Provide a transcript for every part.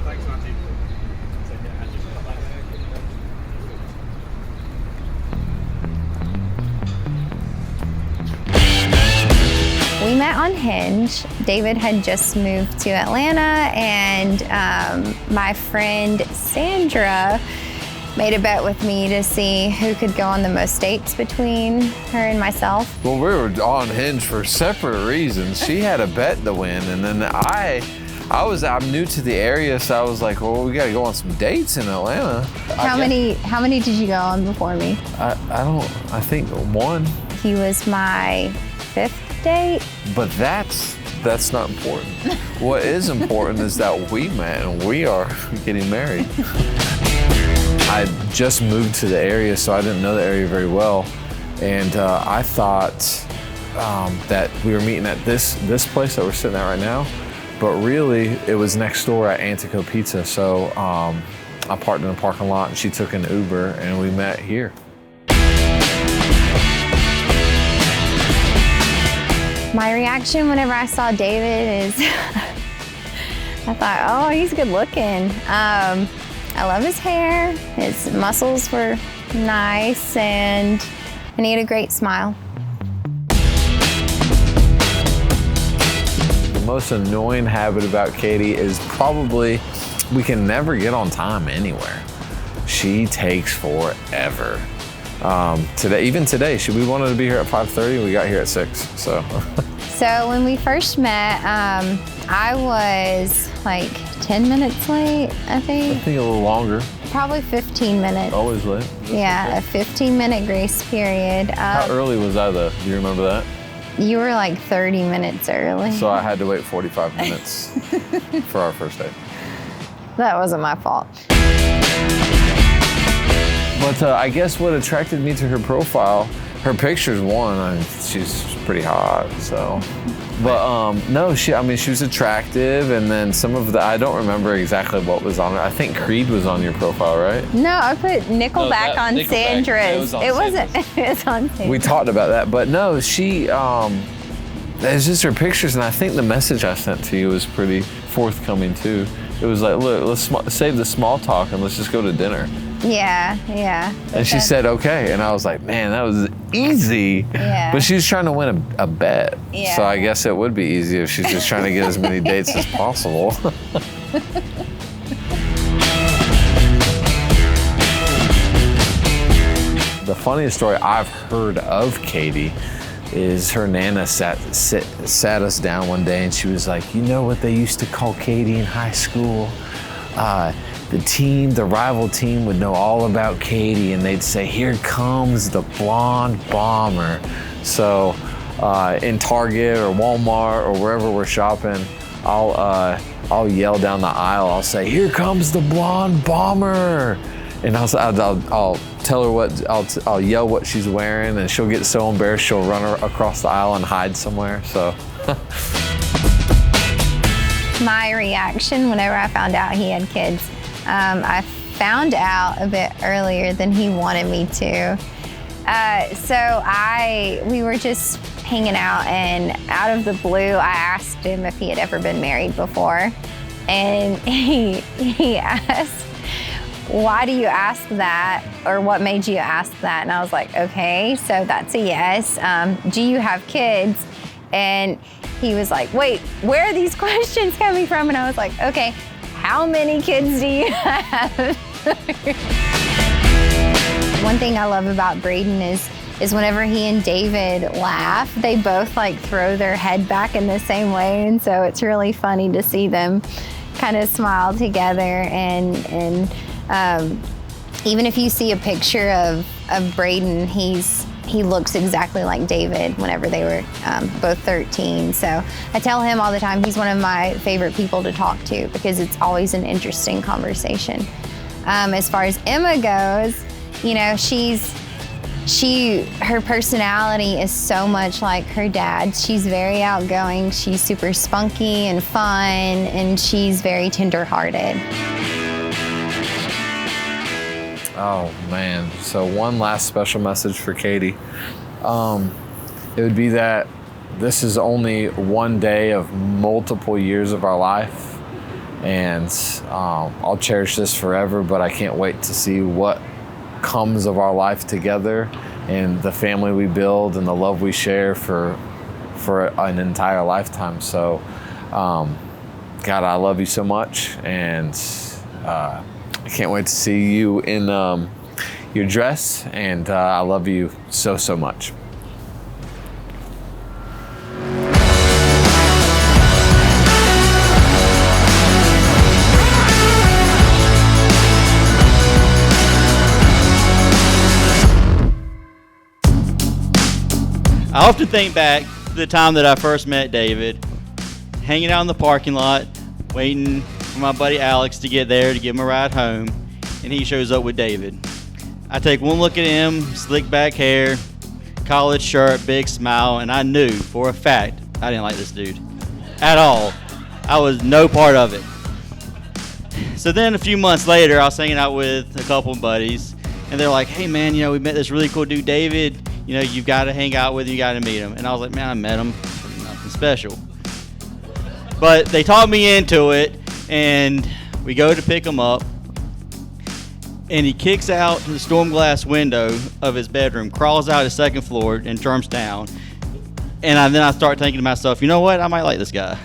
Thanks, Matthew. We met on Hinge. David had just moved to Atlanta, and my friend Sandra made a bet with me to see who could go on the most dates between her and myself. Well, we were on Hinge for separate reasons. She had a bet to win, and then I'm new to the area, so I was like, well, we gotta go on some dates in Atlanta. How many did you go on before me? I think one. He was my 5th date. But that's not important. What is important is that we met and we are getting married. I just moved to the area, so I didn't know the area very well. And I thought that we were meeting at this place that we're sitting at right now, but really it was next door at Antico Pizza. So I parked in the parking lot and she took an Uber and we met here. My reaction whenever I saw David is, I thought, oh, he's good looking. I love his hair, his muscles were nice, and he had a great smile. The most annoying habit about Caitie is probably we can never get on time anywhere. She takes forever. Even today, we wanted to be here at 5:30, we got here at 6, so. So when we first met, I was like 10 minutes late, I think. I think a little longer. Probably 15 minutes. Always late. Yeah, a 15-minute grace period. How early was I though? Do you remember that? You were like 30 minutes early. So I had to wait 45 minutes for our first date. That wasn't my fault. But I guess what attracted me to her profile, her picture's one. I mean, she's pretty hot, so. But no, she was attractive, and then some of I don't remember exactly what was on it. I think Creed was on your profile, right? No, I put Nickelback on Nickelback. Sandra's. It wasn't. It was on Sandra's. We talked about that, but no, she. It's just her pictures, and I think the message I sent to you was pretty forthcoming too. It was like, look, let's save the small talk and let's just go to dinner. Yeah. And she said, okay. And I was like, man, that was easy. Yeah. But she's trying to win a bet. Yeah. So I guess it would be easy if she's just trying to get as many dates as possible. The funniest story I've heard of Caitie is her Nana sat us down one day and she was like, you know what they used to call Caitie in high school? The rival team would know all about Caitie and they'd say, here comes the blonde bomber. So in Target or Walmart or wherever we're shopping, I'll yell down the aisle, I'll say, here comes the blonde bomber. And I'll tell her I'll yell what she's wearing and she'll get so embarrassed she'll run across the aisle and hide somewhere, so. My reaction whenever I found out he had kids, I found out a bit earlier than he wanted me to. We were just hanging out, and out of the blue, I asked him if he had ever been married before. And he asked, why do you ask that? Or what made you ask that? And I was like, okay, so that's a yes. Do you have kids? And he was like, wait, where are these questions coming from? And I was like, okay, how many kids do you have? One thing I love about Braden is whenever he and David laugh, they both like throw their head back in the same way. And so it's really funny to see them kind of smile together. And even if you see a picture of Braden, he looks exactly like David whenever they were both 13. So I tell him all the time he's one of my favorite people to talk to because it's always an interesting conversation. As far as Emma goes, you know, her personality is so much like her dad. She's very outgoing, she's super spunky and fun, and she's very tender-hearted. Oh man, so one last special message for Caitie. It would be that this is only one day of multiple years of our life. And I'll cherish this forever, but I can't wait to see what comes of our life together and the family we build and the love we share for an entire lifetime. So, God, I love you so much, and I can't wait to see you in your dress, and I love you so, so much. I often think back to the time that I first met David, hanging out in the parking lot, waiting for my buddy Alex to get there to give him a ride home, and he shows up with David. I take one look at him, slick back hair, collared shirt, big smile, and I knew for a fact I didn't like this dude at all. I was no part of it. So then a few months later, I was hanging out with a couple of buddies, and they're like, hey man, we met this really cool dude, David. You've got to hang out with him, you got to meet him. And I was like, man, I met him, nothing special. But they talked me into it, and we go to pick him up, and he kicks out the storm glass window of his bedroom, crawls out his second floor, and jumps down. And then I start thinking to myself, you know what, I might like this guy.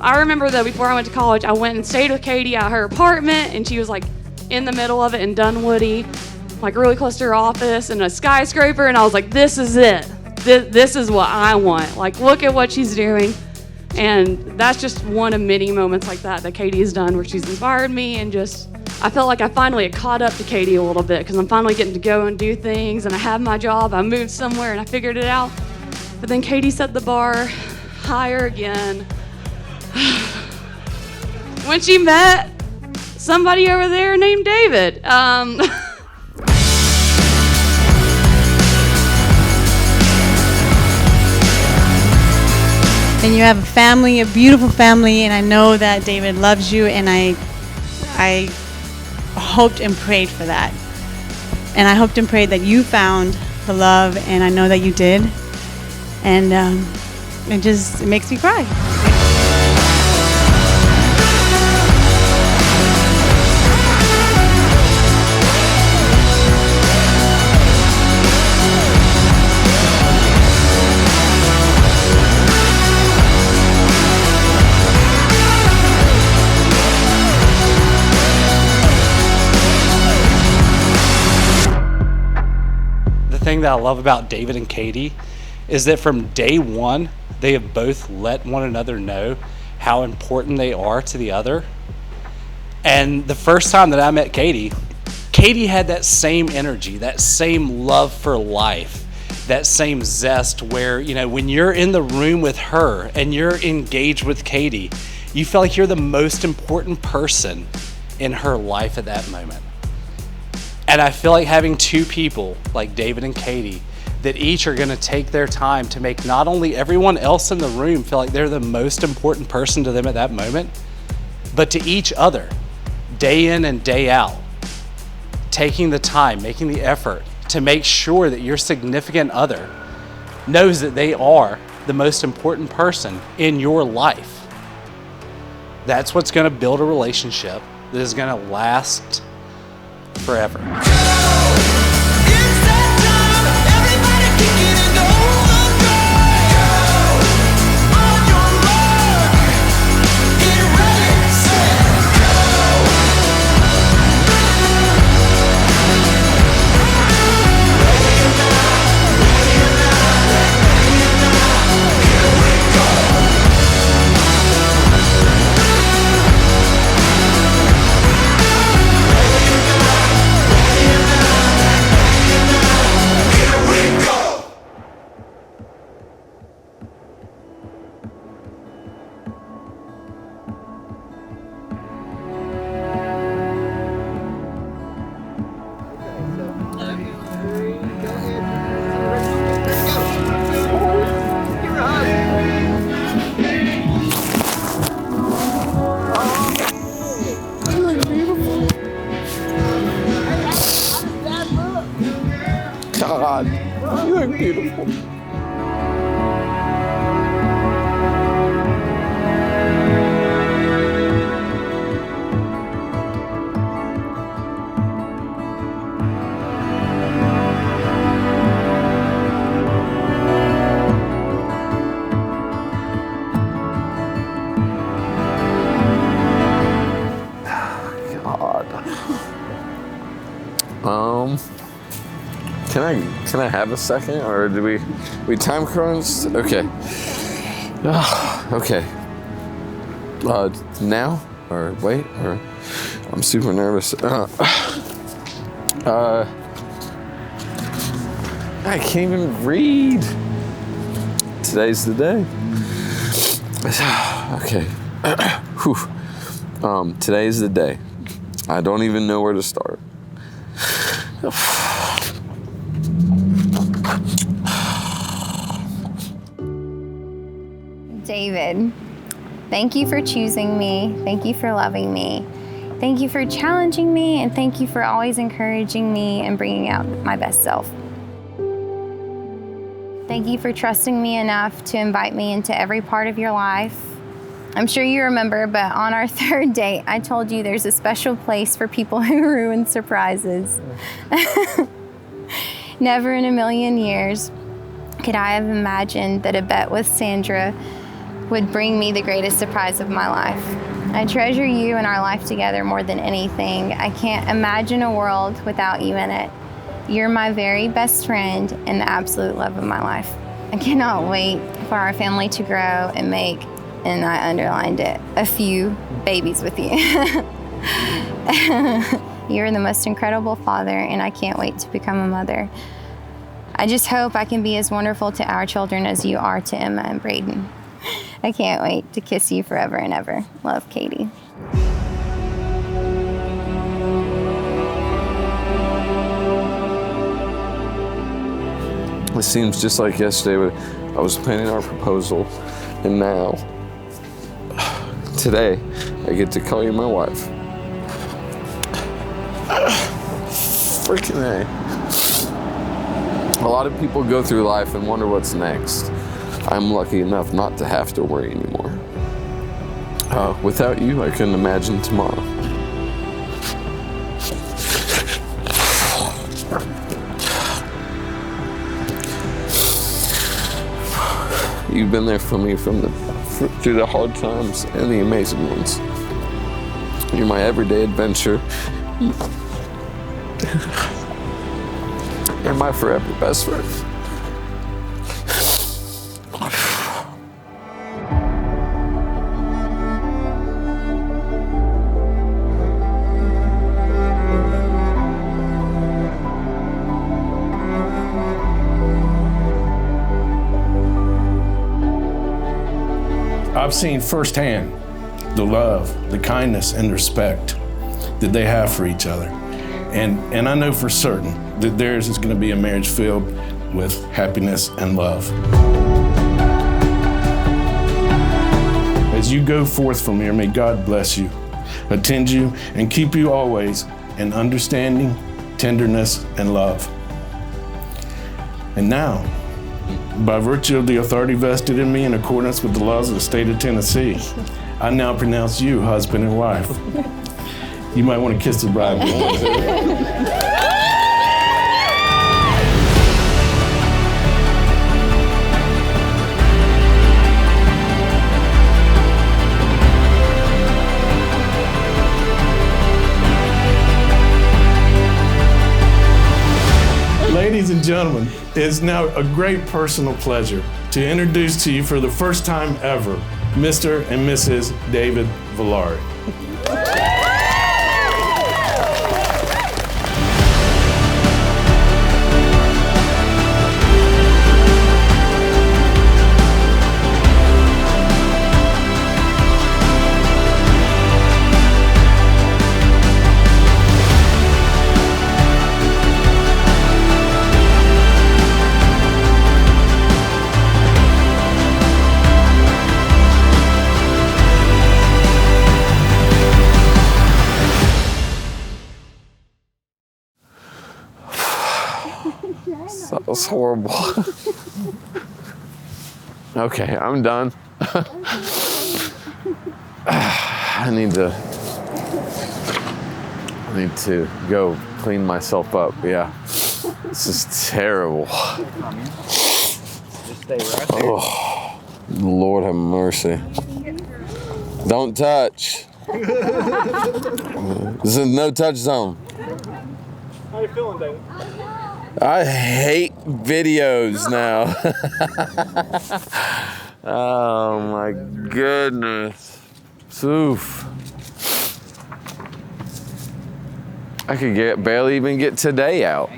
I remember though, before I went to college, I went and stayed with Caitie at her apartment, and she was like in the middle of it in Dunwoody, like really close to her office in a skyscraper, and I was like, this is it. This is what I want. Like, look at what she's doing. And that's just one of many moments like that Caitie has done where she's inspired me, and just, I felt like I finally had caught up to Caitie a little bit because I'm finally getting to go and do things, and I have my job, I moved somewhere and I figured it out. But then Caitie set the bar higher again. When she met somebody over there named David. And you have a family, a beautiful family, and I know that David loves you, and I hoped and prayed for that. And I hoped and prayed that you found the love, and I know that you did. And it makes me cry. The thing that I love about David and Caitie is that from day one, they have both let one another know how important they are to the other. And the first time that I met Caitie had that same energy, that same love for life, that same zest where, when you're in the room with her and you're engaged with Caitie, you feel like you're the most important person in her life at that moment. And I feel like having two people like David and Caitie that each are going to take their time to make not only everyone else in the room feel like they're the most important person to them at that moment, but to each other, day in and day out, taking the time, making the effort to make sure that your significant other knows that they are the most important person in your life. That's what's going to build a relationship that is going to last forever. Beautiful. Can I have a second, or do we time crunched? Okay. Okay. Now or wait or I'm super nervous. I can't even read. Today's the day. Okay. Whew. Today's the day. I don't even know where to start. David, thank you for choosing me. Thank you for loving me. Thank you for challenging me, and thank you for always encouraging me and bringing out my best self. Thank you for trusting me enough to invite me into every part of your life. I'm sure you remember, but on our third date, I told you there's a special place for people who ruin surprises. Never in a million years could I have imagined that a bet with Sandra would bring me the greatest surprise of my life. I treasure you and our life together more than anything. I can't imagine a world without you in it. You're my very best friend and the absolute love of my life. I cannot wait for our family to grow and make, and I underlined it, a few babies with you. You're the most incredible father, and I can't wait to become a mother. I just hope I can be as wonderful to our children as you are to Emma and Braden. I can't wait to kiss you forever and ever. Love, Caitie. It seems just like yesterday, but I was planning our proposal, and now, today, I get to call you my wife. Freaking A. A lot of people go through life and wonder what's next. I'm lucky enough not to have to worry anymore. Without you, I couldn't imagine tomorrow. You've been there for me through the hard times and the amazing ones. You're my everyday adventure. You're my forever best friend. I've seen firsthand the love, the kindness, and respect that they have for each other. And I know for certain that theirs is going to be a marriage filled with happiness and love. As you go forth from here, may God bless you, attend you, and keep you always in understanding, tenderness, and love. And now, by virtue of the authority vested in me in accordance with the laws of the state of Tennessee, I now pronounce you husband and wife. You might want to kiss the bride. Ladies and gentlemen, it is now a great personal pleasure to introduce to you for the first time ever, Mr. and Mrs. David Villari. was horrible. Okay, I'm done. I need to go clean myself up. Yeah, this is terrible. Just stay right there. Oh, Lord have mercy. Don't touch. This is a no touch zone. How you feeling, David? I hate videos now. Oh my goodness. Oof. I could barely even get today out.